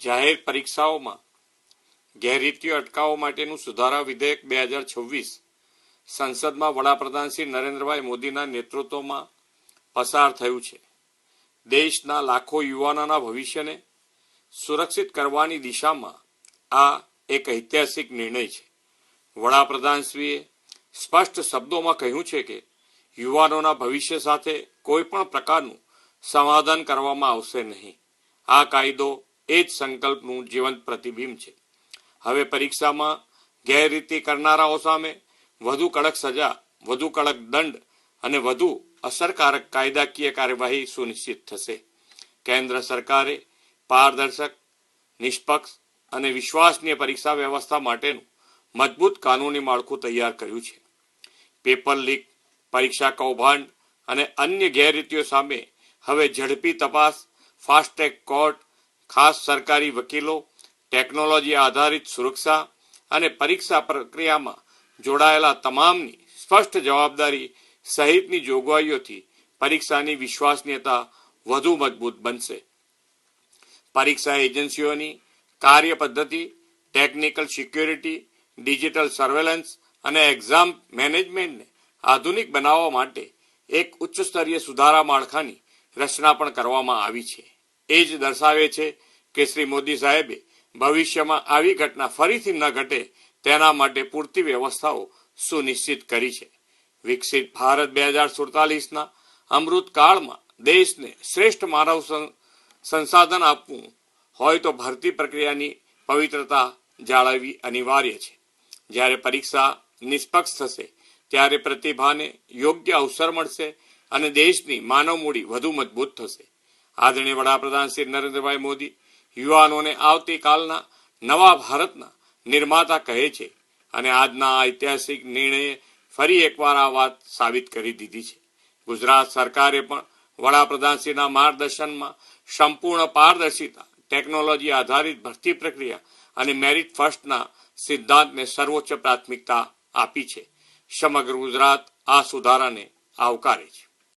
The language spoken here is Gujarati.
જાહેર પરીક્ષાઓમાં ગેરરીતિઓ અટકાવવા માટેનું સુધારા વિધેયક 2026 સંસદમાં વડાપ્રધાન શ્રી નરેન્દ્રભાઈ મોદીના નેતૃત્વમાં પસાર થયું છે. દેશના લાખો યુવાનોના ભવિષ્યને સુરક્ષિત કરવાની દિશામાં આ એક ઐતિહાસિક નિર્ણય છે. વડાપ્રધાનશ્રીએ સ્પષ્ટ શબ્દોમાં કહ્યું છે કે યુવાનોના ભવિષ્ય સાથે કોઈ પણ પ્રકારનું સમાધાન કરવામાં આવશે નહીં. આ કાયદો એ જ સંકલ્પનું જીવંત પ્રતિબિંબ છે. હવે પરીક્ષામાં ગેરરીતિ કરનારાઓ સામે વધુ કડક સજા, વધુ કડક દંડ અને વધુ અસરકારક કાયદાકીય કાર્યવાહી સુનિશ્ચિત થશે. કેન્દ્ર સરકારે પારદર્શક, નિષ્પક્ષ અને વિશ્વસનીય પરીક્ષા વ્યવસ્થા માટેનું મજબૂત કાનૂની માળખું તૈયાર કર્યું છે. પેપર લીક, પરીક્ષા કૌભાંડ અને અન્ય ગેરરીતિઓ સામે હવે ઝડપી તપાસ, ફાસ્ટ ટ્રેક કોર્ટ, ખાસ સરકારી વકીલો, ટેકનોલોજી આધારિત સુરક્ષા અને પરીક્ષા પ્રક્રિયામાં જોડાયેલા તમામની સ્પષ્ટ જવાબદારી સહિતની જોગવાઈઓથી પરીક્ષાની વિશ્વસનીયતા વધુ મજબૂત બનશે. પરીક્ષા એજન્સીઓની કાર્ય પદ્ધતિ, ટેકનિકલ સિક્યોરિટી, ડિજિટલ સર્વેલન્સ અને એક્ઝામ મેનેજમેન્ટને આધુનિક બનાવવા માટે એક ઉચ્ચ સ્તરીય સુધારા માળખાની રચના પણ કરવામાં આવી છે. એ જ દર્શાવે છે કે શ્રી મોદી સાહેબે ભવિષ્યમાં આવી ઘટના ફરીથી ન ઘટે તેના માટે પૂરતી વ્યવસ્થાઓ સુનિશ્ચિત કરી છે. વિકસિત ભારત 2047ના અમૃતકાળમાં દેશને શ્રેષ્ઠ માનવ સંસાધન આપવું હોય તો ભરતી પ્રક્રિયાની પવિત્રતા જાળવવી અનિવાર્ય છે. જ્યારે પરીક્ષા નિષ્પક્ષ થશે ત્યારે પ્રતિભાને યોગ્ય અવસર મળશે અને દેશની માનવ મૂડી વધુ મજબૂત થશે. આદરણીય વડાપ્રધાન શ્રી નરેન્દ્રભાઈ મોદી યુવાનોને આવતીકાલના નવા ભારતના નિર્માતા કહે છે અને આજના આ ઐતિહાસિક નિર્ણયે ફરી એકવાર આ વાત સાબિત કરી દીધી છે. ગુજરાત સરકારે પણ વડાપ્રધાનશ્રીના માર્ગદર્શનમાં સંપૂર્ણ પારદર્શિતા, ટેકનોલોજી આધારિત ભરતી પ્રક્રિયા અને મેરિટ ફર્સ્ટના સિદ્ધાંતને સર્વોચ્ચ પ્રાથમિકતા આપી છે. સમગ્ર ગુજરાત આ સુધારાને આવકારે છે.